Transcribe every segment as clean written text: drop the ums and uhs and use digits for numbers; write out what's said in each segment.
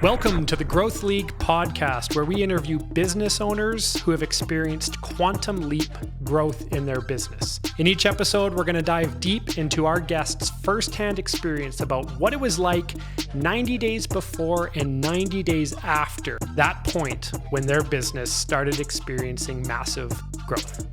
Welcome to the Growth League podcast, where we interview business owners who have experienced quantum leap growth in their business. In each episode, we're going to dive deep into our guests' firsthand experience about what it was like 90 days before and 90 days after that point when their business started experiencing massive growth.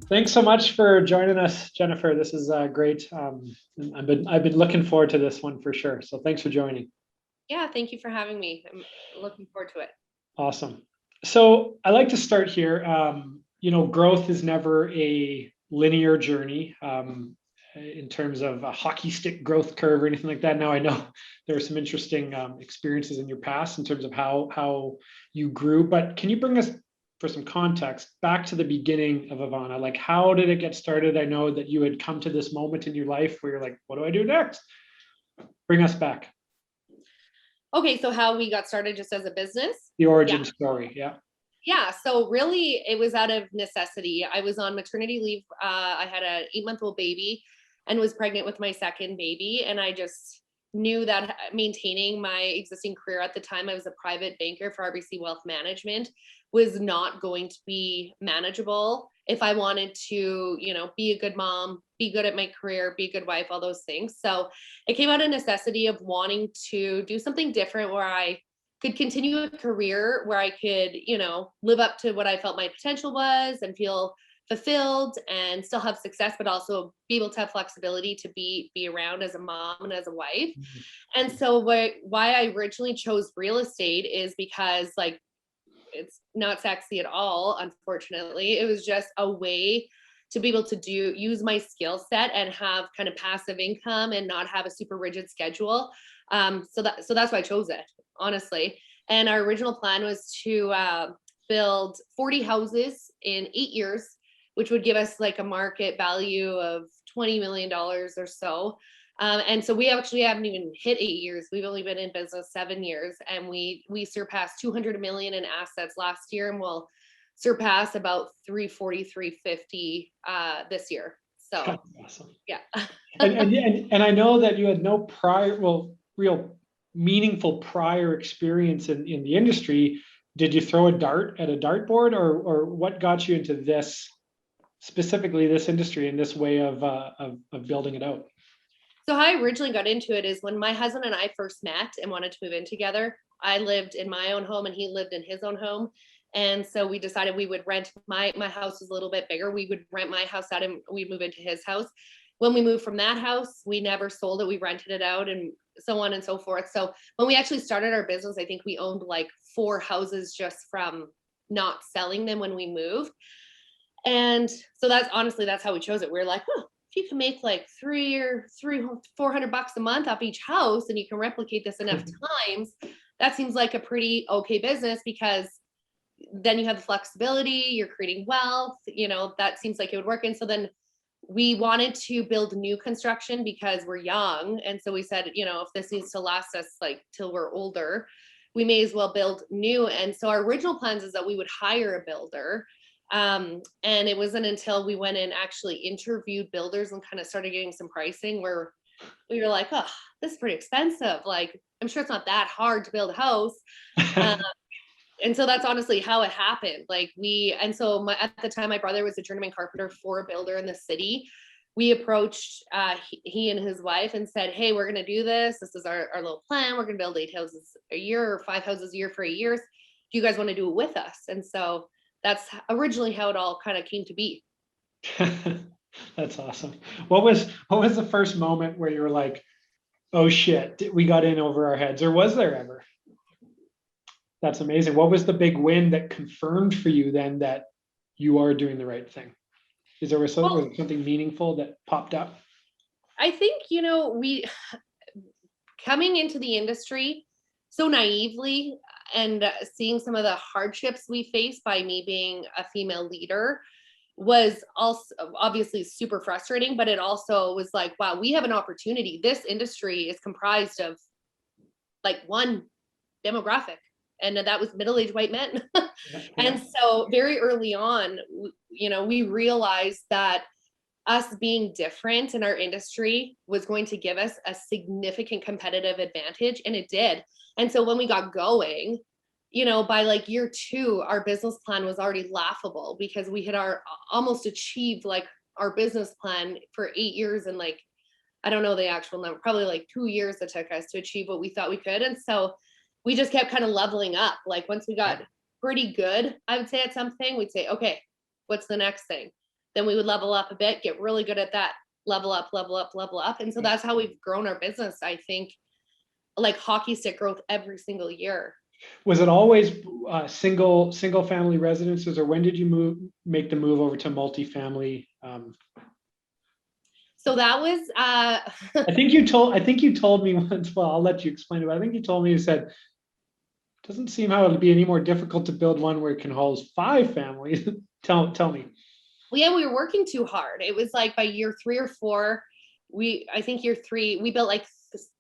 Thanks so much for joining us, Jennifer. This is great. I've been looking forward to this one for sure. So thanks for joining. Yeah, thank you for having me. I'm looking forward to it. Awesome. So I like to start here. Growth is never a linear journey in terms of a hockey stick growth curve or anything like that. Now I know there are some interesting experiences in your past in terms of how you grew, but can you bring us, for some context, back to the beginning of Ivana? Like, how did it get started? I know that you had come to this moment in your life where you're like, what do I do next? Bring us back. Okay, so how we got started just as a business? The origin story, yeah. Yeah, so really it was out of necessity. I was on maternity leave. I had an 8-month-old baby and was pregnant with my second baby. And I just knew that maintaining my existing career at the time, I was a private banker for RBC Wealth Management, was not going to be manageable if I wanted to, be a good mom, be good at my career, be a good wife, all those things. So it came out of necessity of wanting to do something different where I could continue a career where I could, live up to what I felt my potential was and feel fulfilled and still have success, but also be able to have flexibility to be around as a mom and as a wife. Mm-hmm. And so why I originally chose real estate is because it's not sexy at all, unfortunately. It was just a way to be able to use my skill set and have kind of passive income and not have a super rigid schedule. So that's why I chose it, honestly. And our original plan was to build 40 houses in 8 years, which would give us like a market value of $20 million or so. And so we actually haven't even hit 8 years. We've only been in business 7 years, and we surpassed 200 million in assets last year, and we'll surpass about 340, 350 this year. So that's awesome. Yeah. and I know that you had no real meaningful prior experience in the industry. Did you throw a dart at a dartboard, or what got you into this, specifically this industry and this way of building it out? So how I originally got into it is when my husband and I first met and wanted to move in together. I lived in my own home and he lived in his own home. And so we decided we would rent, my house was a little bit bigger. We would rent my house out and we'd move into his house. When we moved from that house, we never sold it. We rented it out and so on and so forth. So when we actually started our business, I think we owned like 4 houses just from not selling them when we moved. And so that's how we chose it. We were like, if you can make like $400 a month off each house and you can replicate this enough times, that seems like a pretty okay business, because then you have the flexibility, you're creating wealth, that seems like it would work. And so then we wanted to build new construction because we're young. And so we said, if this needs to last us like till we're older, we may as well build new. And so our original plans is that we would hire a builder. And it wasn't until we went and actually interviewed builders and kind of started getting some pricing where we were like, oh, this is pretty expensive. Like, I'm sure it's not that hard to build a house. And so that's honestly how it happened. At the time, my brother was a journeyman carpenter for a builder in the city. We approached he and his wife and said, hey, we're going to do this. This is our little plan. We're going to build 8 houses a year or 5 houses a year for 8 years. Do you guys want to do it with us? And so that's originally how it all kind of came to be. That's awesome. What was the first moment where you were like, oh shit, we got in over our heads, or was there ever? That's amazing. What was the big win that confirmed for you then that you are doing the right thing? Was there something meaningful that popped up? I think, we coming into the industry so naively and seeing some of the hardships we face by me being a female leader was also obviously super frustrating, but it also was like, wow, we have an opportunity. This industry is comprised of like one demographic, and that was middle-aged white men. And so very early on, we realized that us being different in our industry was going to give us a significant competitive advantage, and it did. And so when we got going, by like year 2, our business plan was already laughable because we had almost achieved like our business plan for 8 years, and like, I don't know the actual number, probably like 2 years it took us to achieve what we thought we could. And so we just kept kind of leveling up. Like once we got pretty good, I would say, at something, we'd say, okay, what's the next thing? Then we would level up a bit, get really good at that, level up, level up, level up. And so that's how we've grown our business, I think, like hockey stick growth every single year. Was it always single family residences, or when did you make the move over to multifamily? So that was I think you told me once, well, I'll let you explain it, but I think you said it doesn't seem how it'll be any more difficult to build one where it can house 5 families. tell me. Well, yeah, we were working too hard. It was like by year 3 or 4, I think year 3, we built like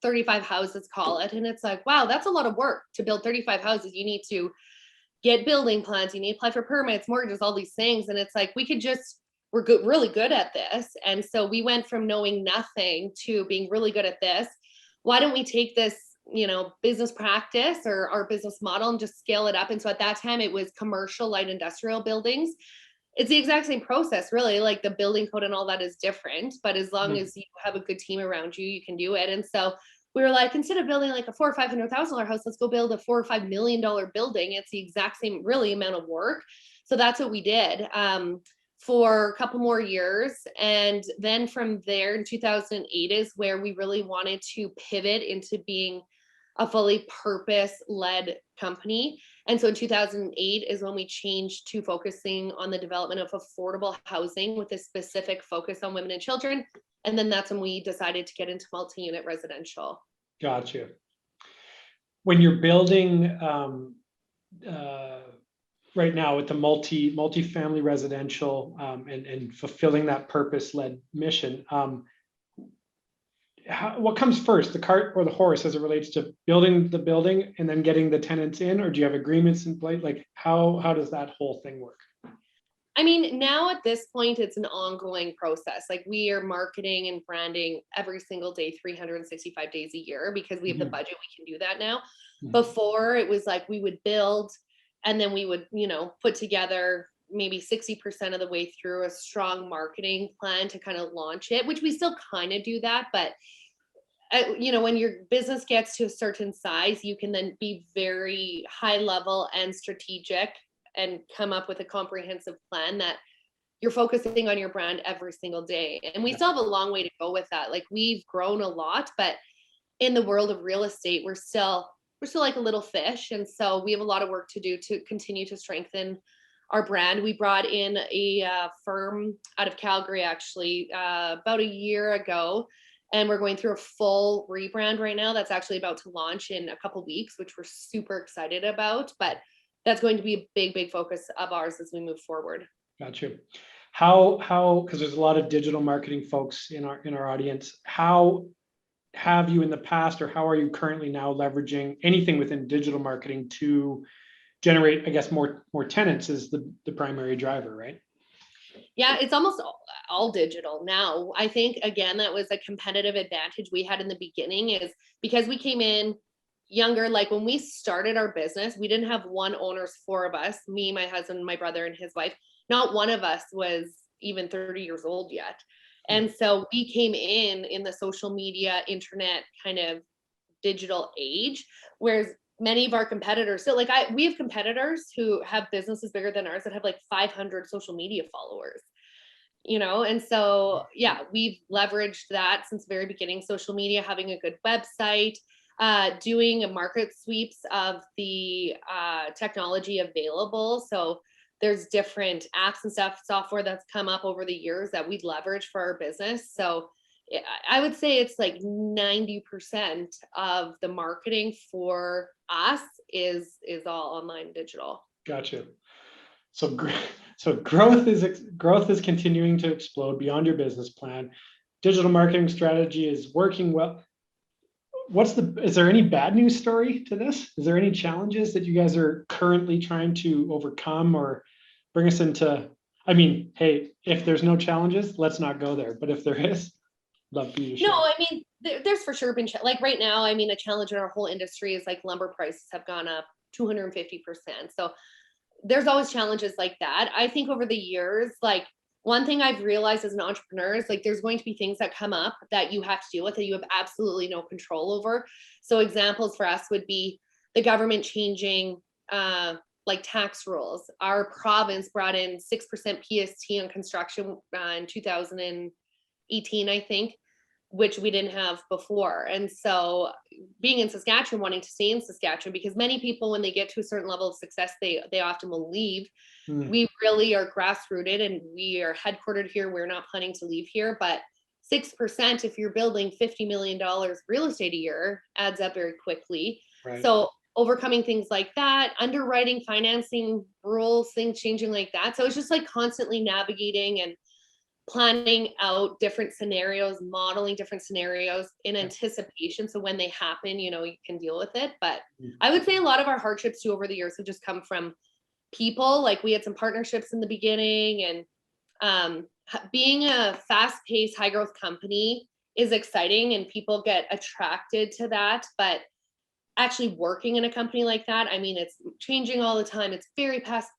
35 houses, call it. And it's like, wow, that's a lot of work to build 35 houses. You need to get building plans, you need to apply for permits, mortgages, all these things. And it's like, we're good, really good at this. And so we went from knowing nothing to being really good at this. Why don't we take this, business practice or our business model and just scale it up? And so at that time it was commercial light industrial buildings. It's the exact same process, really. Like the building code and all that is different, but as long as you have a good team around you, you can do it. And so we were like, instead of building like a $400,000 or $500,000 house, let's go build a $4 or $5 million building. It's the exact same, really, amount of work. So that's what we did for a couple more years. And then from there in 2008 is where we really wanted to pivot into being a fully purpose-led company. And so in 2008 is when we changed to focusing on the development of affordable housing with a specific focus on women and children. And then that's when we decided to get into multi-unit residential. Gotcha. When you're building right now with the multi-family residential and fulfilling that purpose-led mission, what comes first, the cart or the horse, as it relates to building the building and then getting the tenants in, or do you have agreements in place? Like how does that whole thing work? I mean, now at this point, it's an ongoing process. Like we are marketing and branding every single day, 365 days a year, because we have the budget, we can do that now. Before it was like we would build and then we would, put together maybe 60% of the way through a strong marketing plan to kind of launch it, which we still kind of do that. But when your business gets to a certain size, you can then be very high level and strategic and come up with a comprehensive plan that you're focusing on your brand every single day. And we still have a long way to go with that. Like we've grown a lot, but in the world of real estate, we're still like a little fish. And so we have a lot of work to do to continue to strengthen our brand. We brought in a firm out of Calgary, actually, about a year ago. And we're going through a full rebrand right now. That's actually about to launch in a couple of weeks, which we're super excited about. But that's going to be a big, big focus of ours as we move forward. Gotcha. How, because there's a lot of digital marketing folks in our audience. How have you in the past, or how are you currently now leveraging anything within digital marketing to generate, I guess, more tenants is the primary driver, right? Yeah, it's almost all digital now. I think, again, that was a competitive advantage we had in the beginning, is because we came in younger. Like when we started our business, we didn't have one owners, 4 of us, me, my husband, my brother, and his wife. Not one of us was even 30 years old yet. And so we came in the social media, internet kind of digital age, whereas many of our competitors, so like we have competitors who have businesses bigger than ours that have like 500 social media followers, and so, yeah, we've leveraged that since the very beginning, social media, having a good website, doing a market sweeps of the technology available. So there's different apps and software that's come up over the years that we'd leverage for our business. So I would say it's like 90% of the marketing for us is all online digital. Gotcha. So growth is continuing to explode beyond your business plan. Digital marketing strategy is working well. Is there any bad news story to this? Is there any challenges that you guys are currently trying to overcome or bring us into? I mean, hey, if there's no challenges, let's not go there. But if there is, love for you to share. No, I mean, there's for sure been like right now. I mean, a challenge in our whole industry is like lumber prices have gone up 250%. So there's always challenges like that. I think over the years, like one thing I've realized as an entrepreneur is like there's going to be things that come up that you have to deal with that you have absolutely no control over. So examples for us would be the government changing like tax rules. Our province brought in 6% PST on construction in 2018, I think, which we didn't have before. And so being in Saskatchewan, wanting to stay in Saskatchewan, because many people, when they get to a certain level of success, they often will leave. We really are grassrooted and we are headquartered here. We're not planning to leave here, but 6%, if you're building $50 million real estate a year, adds up very quickly. Right. So overcoming things like that, underwriting, financing rules, things changing like that. So it's just like constantly navigating and planning out different scenarios, modeling different scenarios in anticipation. So when they happen, you know, you can deal with it. But I would say a lot of our hardships too over the years have just come from people. Like we had some partnerships in the beginning, and being a fast-paced, high-growth company is exciting and people get attracted to that. But actually working in a company like that, I mean, it's changing all the time. It's very fast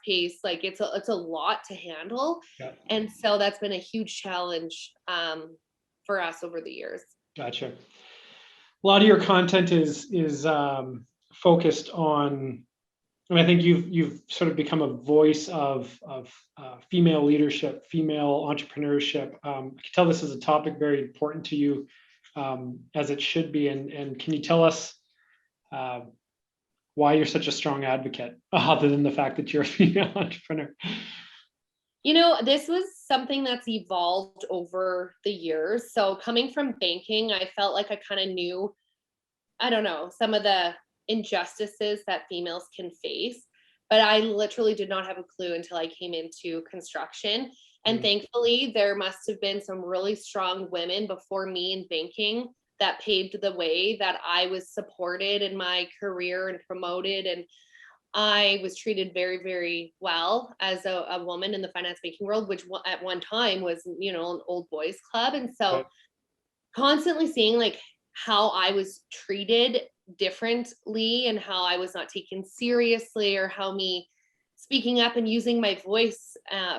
paced. Like it's a lot to handle. Yeah. And so that's been a huge challenge for us over the years. Gotcha. A lot of your content is focused on, and I think you've sort of become a voice of female leadership, female entrepreneurship. I can tell this is a topic very important to you, as it should be. And can you tell us why you're such a strong advocate, other than the fact that you're a female entrepreneur? You know, this was something that's evolved over the years. So coming from banking, I felt like I kind of knew, I don't know, some of the injustices that females can face, but I literally did not have a clue until I came into construction. And thankfully, there must have been some really strong women before me in banking that paved the way, that I was supported in my career and promoted. And I was treated very, very well as a woman in the finance banking world, which at one time was, you know, an old boys club. And so constantly seeing like how I was treated differently and how I was not taken seriously, or how me speaking up and using my voice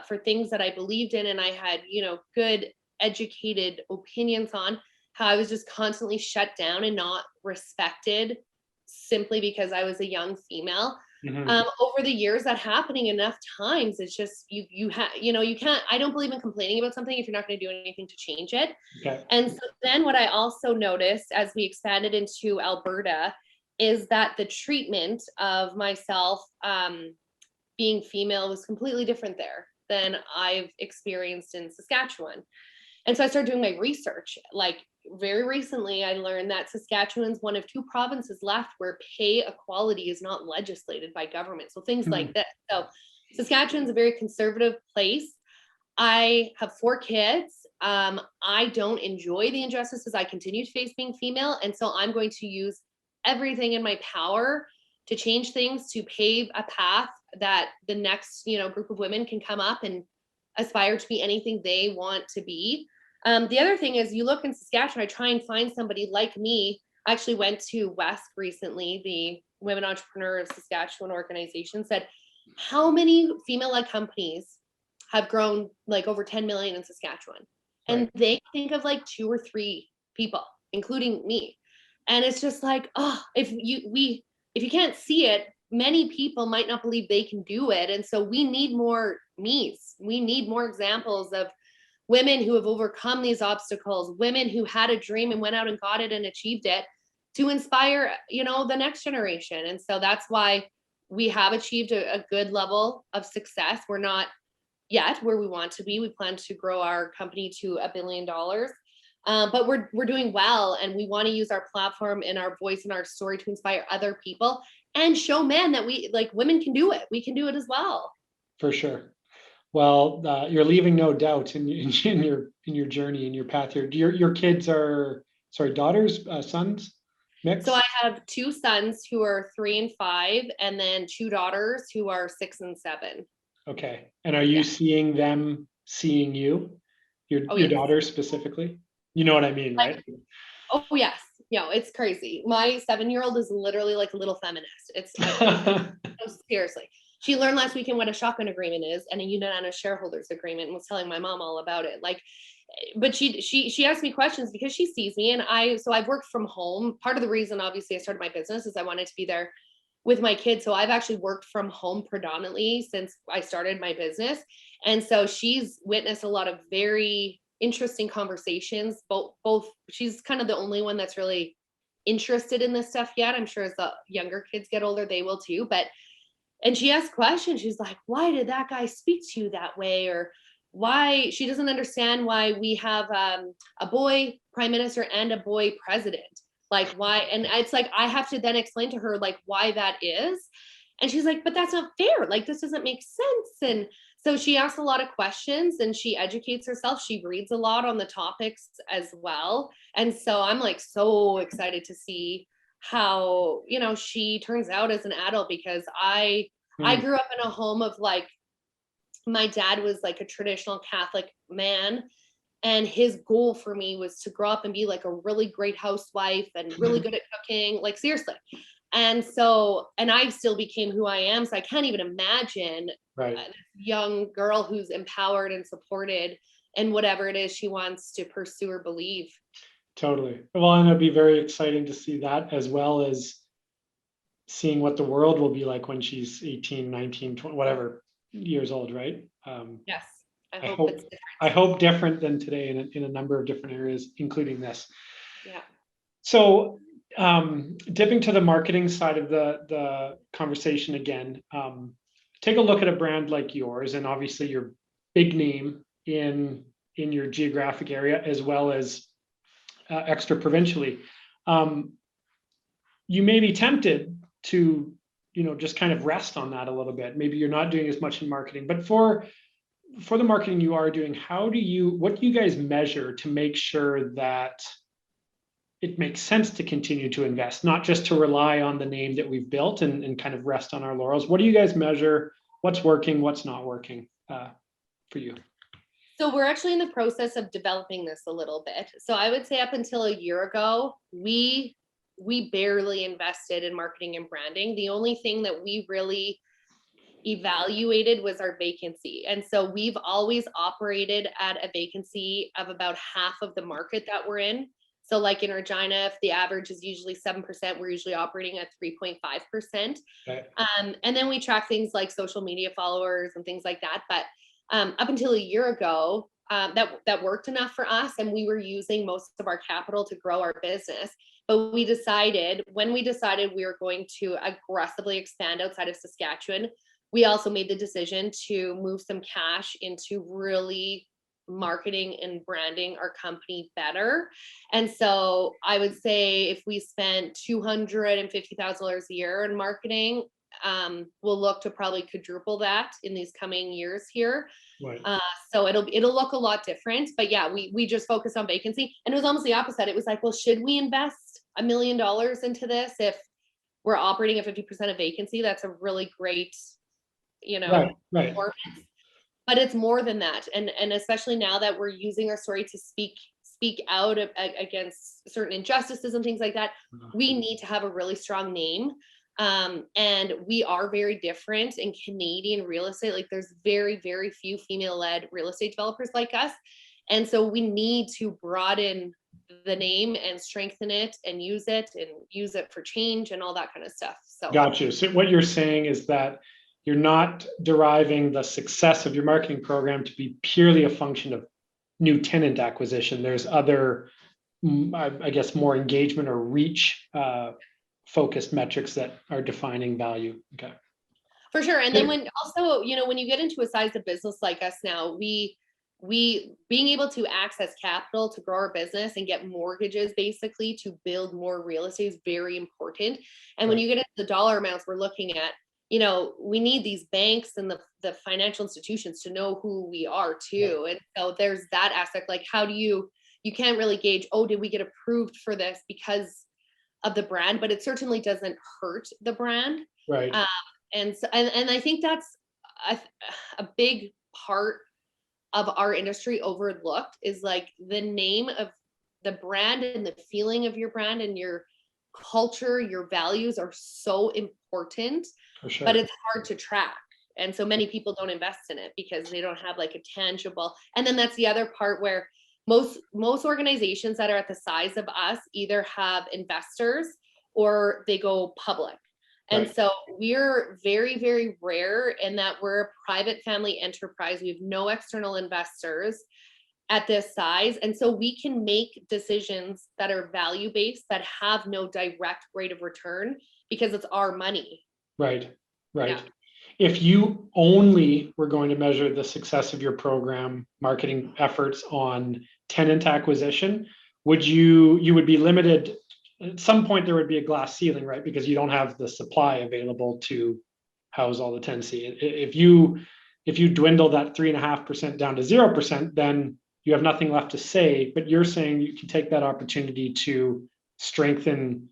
for things that I believed in and I had, you know, good educated opinions on, how I was just constantly shut down and not respected simply because I was a young female. Over the years, that happening enough times, it's just you can't. I don't believe in complaining about something if you're not going to do anything to change it. And so then what I also noticed as we expanded into Alberta is that the treatment of myself being female was completely different there than I've experienced in Saskatchewan. And so I started doing my research. Like very recently, I learned that Saskatchewan's one of 2 provinces left where pay equality is not legislated by government. So things like this. So Saskatchewan's a very conservative place. I have 4 kids. I don't enjoy the injustices I continue to face being female. And so I'm going to use everything in my power to change things, to pave a path that the next, you know, group of women can come up and aspire to be anything they want to be. The other thing is, you look in Saskatchewan, I try and find somebody like me. I actually went to WESC recently, the Women Entrepreneur of Saskatchewan organization, said, how many female-led companies have grown like over 10 million in Saskatchewan? And they think of like 2 or 3 people, including me. And it's just like, oh, if you can't see it, many people might not believe they can do it. And so we need more me's. We need more examples of women who have overcome these obstacles, women who had a dream and went out and got it and achieved it, to inspire, you know, the next generation. And so that's why we have achieved a good level of success. We're not yet where we want to be. We plan to grow our company to $1 billion. But we're doing well, and we want to use our platform and our voice and our story to inspire other people and show men that we, like, women can do it. We can do it as well. For sure. Well, you're leaving no doubt in your journey, in your path here. Your kids are, sorry, daughters, sons, mix? So I have 2 sons who are 3 and 5, and then 2 daughters who are 6 and 7. Okay. And are you Yeah. seeing them seeing you, Oh your yes. daughter specifically? You know what I mean, Like, right? oh yes. No, it's crazy. My 7-year-old is literally like a little feminist. Oh, seriously. She learned last weekend what a shotgun agreement is and a unanimous shareholders agreement and was telling my mom all about it. Like, but she asked me questions because she sees me, and I've worked from home. Part of the reason obviously I started my business is I wanted to be there with my kids. So I've actually worked from home predominantly since I started my business. And so she's witnessed a lot of very interesting conversations. Both she's kind of the only one that's really interested in this stuff yet. I'm sure as the younger kids get older, they will too. But and she asked questions. She's like, why did that guy speak to you that way? Or why she doesn't understand why we have a boy prime minister and a boy president. Like why? And it's like I have to then explain to her like why that is. And she's like, but that's not fair. Like this doesn't make sense. And so she asks a lot of questions and she educates herself. She reads a lot on the topics as well. And so I'm like so excited to see how she turns out as an adult, because I Hmm. grew up in a home of like my dad was like a traditional Catholic man, and his goal for me was to grow up and be like a really great housewife and really good at cooking, like seriously. And so, and I still became who I am. So I can't even imagine Right. a young girl who's empowered and supported in whatever it is she wants to pursue or believe. Totally. Well, and it'll be very exciting to see that, as well as seeing what the world will be like when she's 18, 19, 20, whatever years old, right? Yes, I I hope hope it's I different. hope different than today in a number of different areas, including this. Yeah. So, dipping to the marketing side of the conversation again, take a look at a brand like yours, and obviously your big name in your geographic area as well as extra provincially. Um, you may be tempted to, just kind of rest on that a little bit. Maybe you're not doing as much in marketing, but for the marketing you are doing, what do you guys measure to make sure that it makes sense to continue to invest, not just to rely on the name that we've built and kind of rest on our laurels? What do you guys measure? What's working? What's not working for you? So we're actually in the process of developing this a little bit. So I would say up until a year ago, we barely invested in marketing and branding. The only thing that we really evaluated was our vacancy. And so we've always operated at a vacancy of about half of the market that we're in. So like in Regina, if the average is usually 7%, we're usually operating at 3.5%. Okay. And then we track things like social media followers and things like that. But up until a year ago, that worked enough for us, and we were using most of our capital to grow our business. But when we decided we were going to aggressively expand outside of Saskatchewan, we also made the decision to move some cash into really marketing and branding our company better. And so I would say if we spent $250,000 a year in marketing, we'll look to probably quadruple that in these coming years here. Right. So it'll look a lot different. But yeah, we just focused on vacancy, and it was almost the opposite. It was like, well, should we invest $1 million into this if we're operating at 50% of vacancy? That's a really great, Right. Right. performance. But it's more than that, and especially now that we're using our story to speak out against certain injustices and things like that, we need to have a really strong name. And we are very different in Canadian real estate. Like there's very, very few female-led real estate developers like us. And so we need to broaden the name and strengthen it and use it for change and all that kind of stuff. So Got you. So what you're saying is that you're not deriving the success of your marketing program to be purely a function of new tenant acquisition. There's other, I guess, more engagement or reach focused metrics that are defining value. Okay. for sure. And then when also, when you get into a size of business like us now, we being able to access capital to grow our business and get mortgages basically to build more real estate is very important. And when Right. you get into the dollar amounts we're looking at, we need these banks and the financial institutions to know who we are too. And so there's that aspect, like how do you can't really gauge, oh, did we get approved for this because of the brand, but it certainly doesn't hurt the brand. Right. And so, and I think that's a, a big part of our industry overlooked is like the name of the brand and the feeling of your brand and your culture, your values are so important, For sure. but it's hard to track. And so many people don't invest in it because they don't have like a tangible. And then that's the other part where most organizations that are at the size of us either have investors or they go public. And Right. so we're very, very rare in that we're a private family enterprise. We have no external investors at this size. And so we can make decisions that are value-based that have no direct rate of return because it's our money. Right. Right. Yeah. If you only were going to measure the success of your program marketing efforts on tenant acquisition, you would be limited at some point. There would be a glass ceiling, right? Because you don't have the supply available to house all the tenancy. If you dwindle that 3.5% down to 0%, then you have nothing left to say. But you're saying you can take that opportunity to strengthen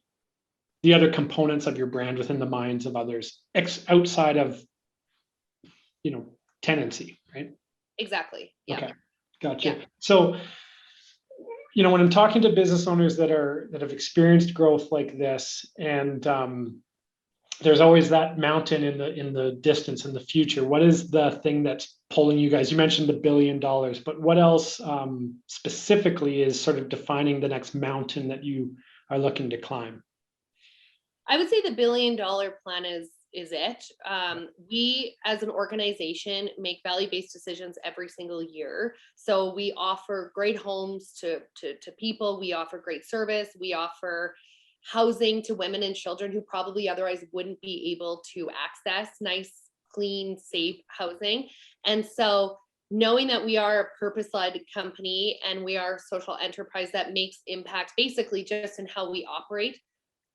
the other components of your brand within the minds of others outside of tenancy, right? Exactly. Yeah. Okay, gotcha. Yeah. So, when I'm talking to business owners that have experienced growth like this, and there's always that mountain in the distance in the future. What is the thing that's pulling you guys? You mentioned the $1 billion, but what else specifically is sort of defining the next mountain that you are looking to climb? I would say the $1 billion plan is it. We as an organization make value-based decisions every single year. So we offer great homes to people, we offer great service, we offer housing to women and children who probably otherwise wouldn't be able to access nice, clean, safe housing. And so knowing that we are a purpose-led company and we are a social enterprise that makes impact basically just in how we operate,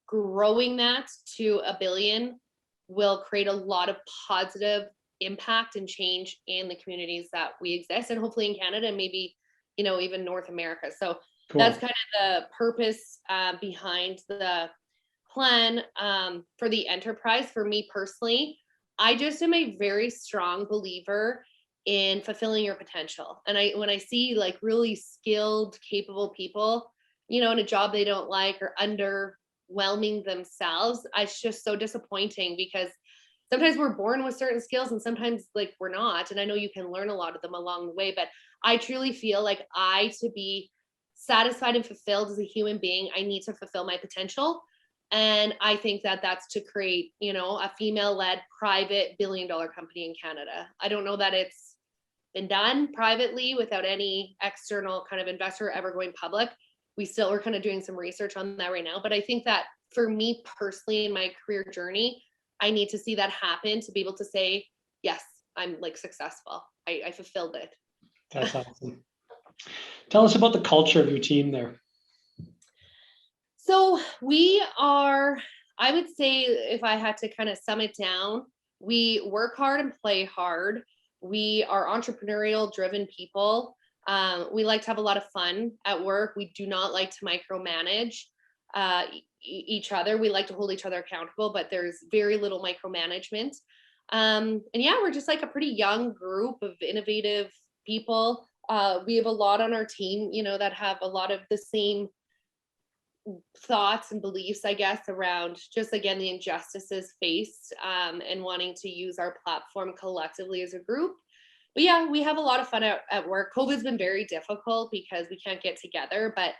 growing that to $1 billion will create a lot of positive impact and change in the communities that we exist, and hopefully in Canada and maybe even North America. So Cool. That's kind of the purpose behind the plan for the enterprise. For me personally, I just am a very strong believer in fulfilling your potential. And when I see like really skilled, capable people, in a job they don't like or underwhelming themselves, it's just so disappointing because sometimes we're born with certain skills and sometimes like we're not. And I know you can learn a lot of them along the way, but I truly feel like to be satisfied and fulfilled as a human being, I need to fulfill my potential. And I think that that's to create, a female-led private $1 billion company in Canada. I don't know that it's been done privately without any external kind of investor ever going public. We're kind of doing some research on that right now. But I think that for me personally in my career journey, I need to see that happen to be able to say, yes, I'm like successful. I fulfilled it. That's awesome. Tell us about the culture of your team there. So we are, I would say, if I had to kind of sum it down, we work hard and play hard. We are entrepreneurial driven people. We like to have a lot of fun at work. We do not like to micromanage each other. We like to hold each other accountable, but there's very little micromanagement. And yeah, we're just like a pretty young group of innovative people. We have a lot on our team, that have a lot of the same thoughts and beliefs, I guess, around just, again, the injustices faced and wanting to use our platform collectively as a group. But yeah, we have a lot of fun at work. COVID's been very difficult because we can't get together, but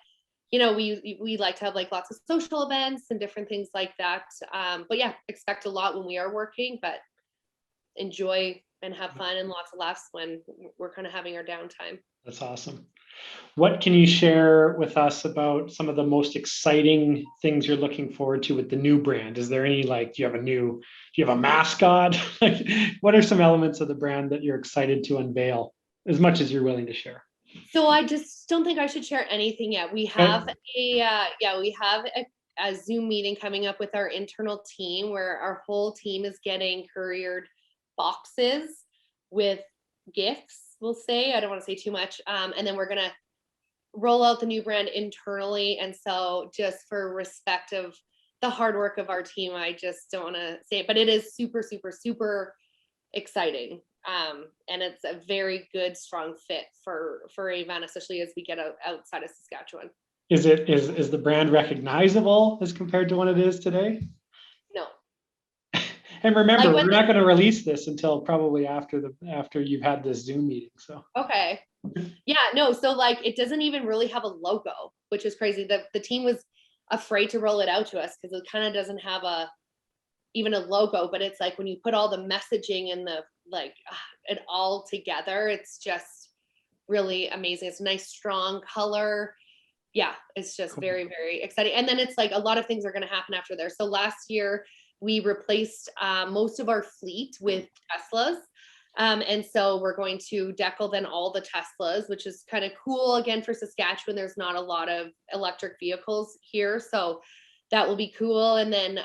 we like to have like lots of social events and different things like that. But yeah, expect a lot when we are working, but enjoy and have fun and lots of laughs when we're kind of having our downtime. That's awesome. What can you share with us about some of the most exciting things you're looking forward to with the new brand? Is there any, do you have a mascot? What are some elements of the brand that you're excited to unveil, as much as you're willing to share? So I just don't think I should share anything yet. We have a Zoom meeting coming up with our internal team where our whole team is getting couriered boxes with gifts, we'll say. I don't want to say too much. And then we're going to roll out the new brand internally. And so just for respect of the hard work of our team, I just don't want to say it, but it is super, super, super exciting. And it's a very good, strong fit for Avan, especially as we get outside of Saskatchewan. Is the brand recognizable as compared to what it is today? No. And remember, Like we're not going to release this until probably after you've had this Zoom meeting. So okay. Yeah, no, so like it doesn't even really have a logo, which is crazy. The team was afraid to roll it out to us because it kind of doesn't have even a logo, but it's like when you put all the messaging and the like it all together, it's just really amazing. It's a nice strong color. Yeah, it's just cool. very, very exciting. And then it's like a lot of things are going to happen after there. So last year we replaced most of our fleet with Teslas. And so we're going to decal then all the Teslas, which is kind of cool. Again, for Saskatchewan, there's not a lot of electric vehicles here. So that will be cool. And then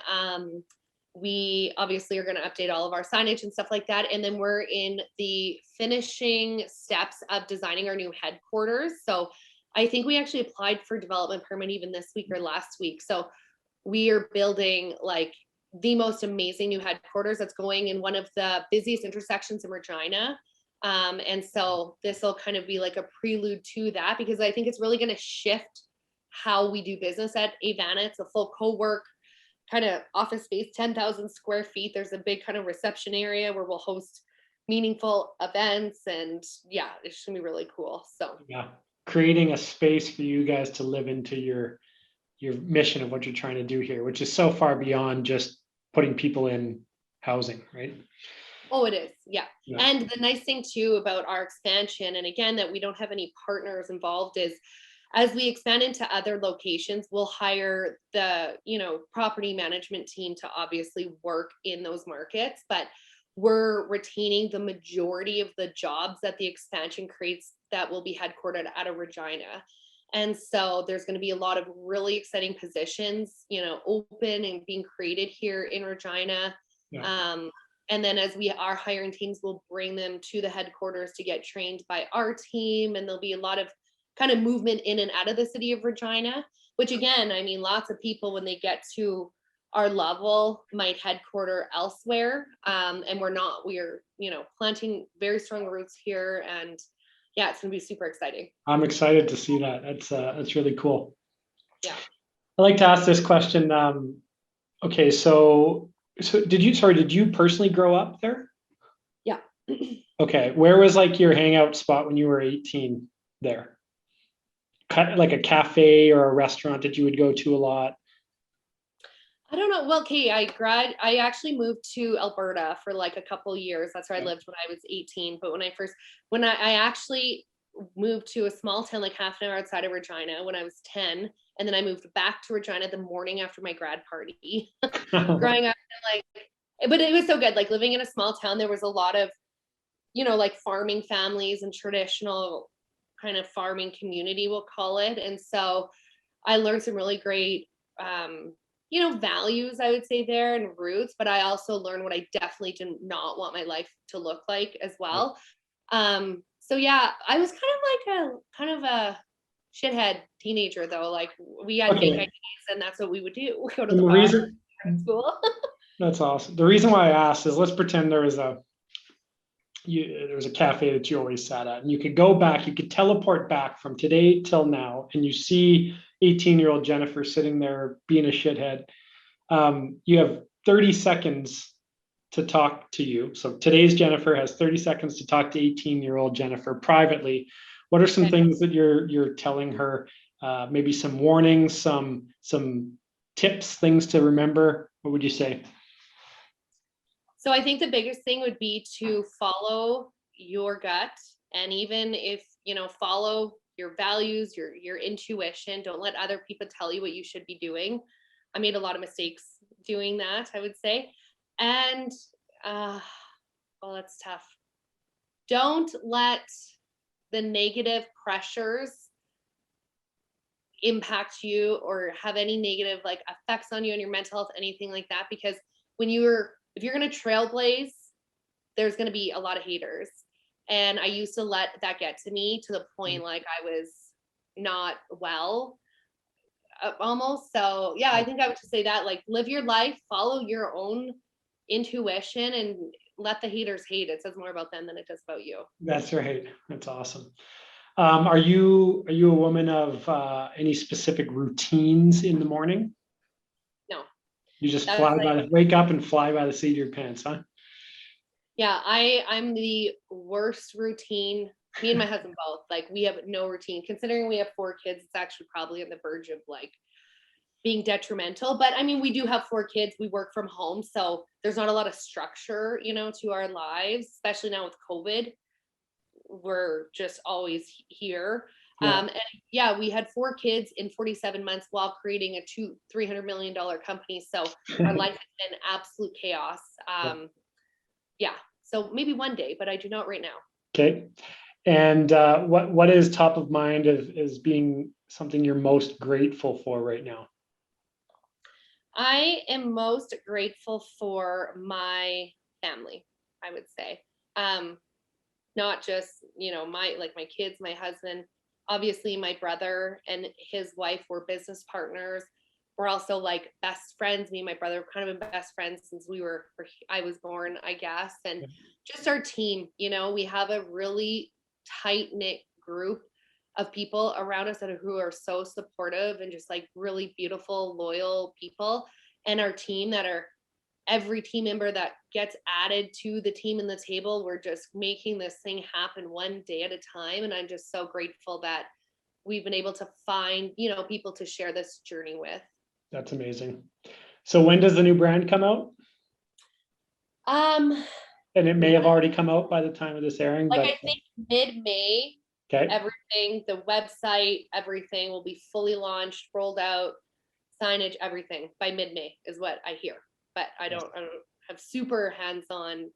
we obviously are going to update all of our signage and stuff like that. And then we're in the finishing steps of designing our new headquarters. So I think we actually applied for development permit even this week or last week. So we are building like the most amazing new headquarters that's going in one of the busiest intersections in Regina. And so this will kind of be like a prelude to that, because I think it's really going to shift how we do business at Avana. It's a full co-work kind of office space, 10,000 square feet. There's a big kind of reception area where we'll host meaningful events, and yeah, it's gonna be really cool. So yeah, creating a space for you guys to live into your mission of what you're trying to do here, which is so far beyond just putting people in housing, right? oh, it is. Yeah. Yeah. And the nice thing too about our expansion, and again, that we don't have any partners involved, is as we expand into other locations, we'll hire the, property management team to obviously work in those markets, but we're retaining the majority of the jobs that the expansion creates that will be headquartered out of Regina. And so there's going to be a lot of really exciting positions, open and being created here in Regina. Yeah. And then as we are hiring teams, we'll bring them to the headquarters to get trained by our team. And there'll be a lot of kind of movement in and out of the city of Regina, which again, I mean, lots of people when they get to our level might headquarter elsewhere. And we're planting very strong roots here. And yeah, it's gonna be super exciting. I'm excited to see that. That's really cool. Yeah. I like to ask this question. Okay, so did you personally grow up there? Yeah. Okay, where was like your hangout spot when you were 18 there? Like a cafe or a restaurant that you would go to a lot? I don't know. Well, Kate, I actually moved to Alberta for like a couple years. That's where I lived when I was 18. But when I actually moved to a small town like half an hour outside of Regina when I was 10, and then I moved back to Regina the morning after my grad party. Growing up, but it was so good. Like living in a small town, there was a lot of, like farming families and traditional kind of farming community, we'll call it. And so I learned some really great values, I would say, there, and roots, but I also learned what I definitely did not want my life to look like as well. So yeah, I was kind of a shithead teenager though. Like we had fake IDs and that's what we would do. Go to the bar at school. That's awesome. The reason why I asked is, let's pretend there was a cafe that you always sat at, and you could go back, you could teleport back from today till now, and you see 18-year-old Jennifer sitting there being a shithead. You have 30 seconds to talk to you. So today's Jennifer has 30 seconds to talk to 18-year-old Jennifer privately. What are some things that you're telling her? Maybe some warnings, some tips, things to remember. What would you say? So I think the biggest thing would be to follow your gut. And even if, follow your values, your intuition, don't let other people tell you what you should be doing. I made a lot of mistakes doing that, I would say. And, well, that's tough. Don't let the negative pressures impact you or have any negative like effects on you and your mental health, anything like that. Because if you're going to trailblaze, there's going to be a lot of haters. And I used to let that get to me to the point like I was not well almost. So yeah, I think I would just say that, like, live your life, follow your own intuition, and let the haters hate. It says more about them than it does about you. That's right. That's awesome. Are you a woman of any specific routines in the morning? No, You just that's wake up and fly by the seat of your pants, huh? yeah, I'm the worst routine. Me and my husband both, like we have no routine. Considering we have 4 kids, it's actually probably on the verge of like being detrimental. But I mean, we do have 4 kids. We work from home, so there's not a lot of structure, to our lives, especially now with COVID. We're just always here. Yeah. And yeah, we had 4 kids in 47 months while creating a $300 million company. So our life has been absolute chaos. Yeah. So maybe one day, but I do not right now. Okay. And what is top of mind as being something you're most grateful for right now? I am most grateful for my family, I would say. Not just, my kids, my husband, obviously my brother and his wife were business partners. We're also like best friends. Me and my brother have kind of been best friends since I was born, I guess. And just our team, we have a really tight knit group of people around us who are so supportive and just like really beautiful, loyal people. And our team every team member that gets added to the team and the table, we're just making this thing happen one day at a time. And I'm just so grateful that we've been able to find, people to share this journey with. That's amazing. So when does the new brand come out? And it may have already come out by the time of this airing, like but I think mid-May, okay. Everything, the website, everything will be fully launched, rolled out, signage, everything by mid-May is what I hear. But I don't have super hands-on.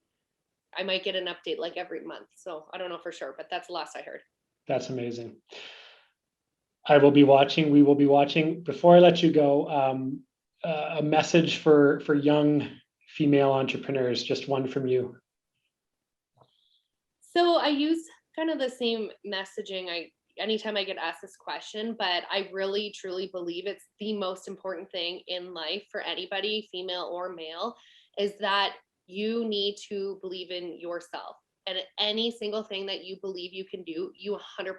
I might get an update like every month. So I don't know for sure, but that's the last I heard. That's amazing. I will be watching. We will be watching. Before I let you go, a message for young female entrepreneurs, just one from you. So I use kind of the same messaging anytime I get asked this question, but I really truly believe it's the most important thing in life for anybody, female or male, is that you need to believe in yourself. And any single thing that you believe you can do, you 100%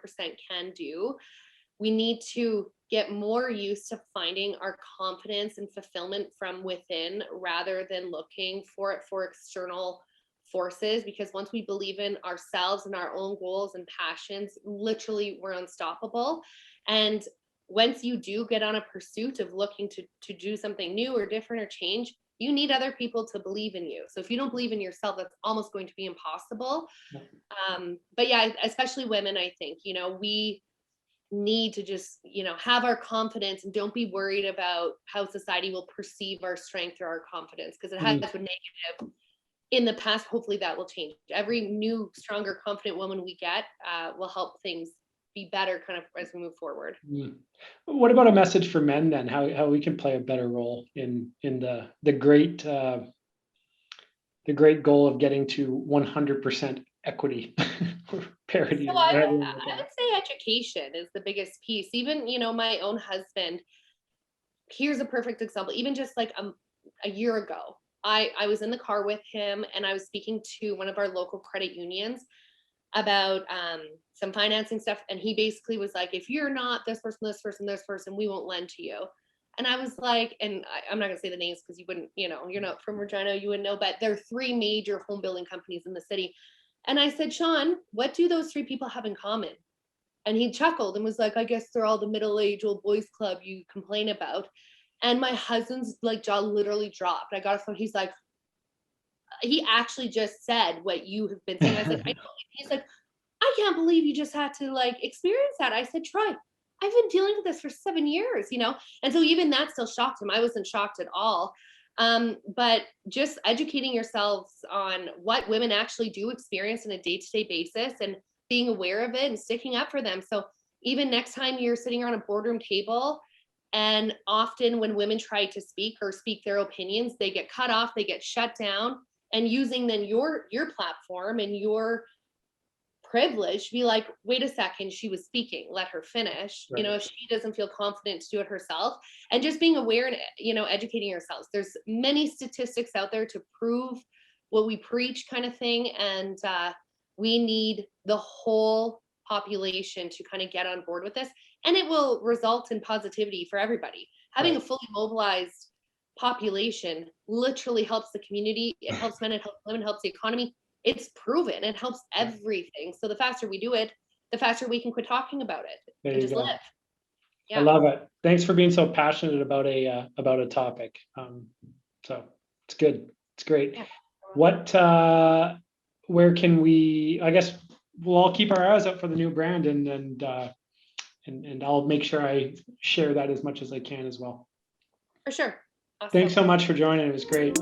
can do. We need to get more used to finding our confidence and fulfillment from within rather than looking for it for external forces, because once we believe in ourselves and our own goals and passions, literally we're unstoppable. And once you do get on a pursuit of looking to do something new or different or change, you need other people to believe in you. So if you don't believe in yourself, that's almost going to be impossible. But yeah, especially women, I think, we need to just, have our confidence and don't be worried about how society will perceive our strength or our confidence, because it has been negative in the past. Hopefully that will change. Every new, stronger, confident woman we get will help things be better kind of as we move forward. What about a message for men then? How we can play a better role in the great goal of getting to 100% equity or parity? So I would say education is the biggest piece. Even, my own husband, here's a perfect example. Even just like a year ago, I was in the car with him and I was speaking to one of our local credit unions about some financing stuff. And he basically was like, if you're not this person, we won't lend to you. And I was like, and I'm not gonna say the names because you wouldn't, you're not from Regina, you wouldn't know, but there are 3 major home building companies in the city. And I said, Sean, what do those 3 people have in common? And he chuckled and was like, I guess they're all the middle-aged old boys club you complain about. And my husband's like jaw literally dropped. I got a phone. He's like, he actually just said what you have been saying. I said, I know. He's like, I can't believe you just had to like experience that. I said, Troy, I've been dealing with this for 7 years, And so even that still shocked him. I wasn't shocked at all. But just educating yourselves on what women actually do experience on a day-to-day basis and being aware of it and sticking up for them. So even next time you're sitting around a boardroom table, and often when women try to speak or speak their opinions, they get cut off, they get shut down, and using then your platform and your privilege, be like, wait a second, she was speaking, let her finish. Right. If she doesn't feel confident to do it herself, and just being aware and educating yourselves. There's many statistics out there to prove what we preach kind of thing. And we need the whole population to kind of get on board with this, and it will result in positivity for everybody. Having Right. a fully mobilized population literally helps the community. It helps men, it helps women, it helps the economy. It's proven. It helps everything. So the faster we do it, the faster we can quit talking about it There and you just go. live. I Yeah, love it. Thanks for being so passionate about a topic. So it's good. It's great. yeah. What where can we, I guess we'll all keep our eyes out for the new brand, and I'll make sure I share that as much as I can as well. For sure. Thanks Awesome. so much for joining. It was great.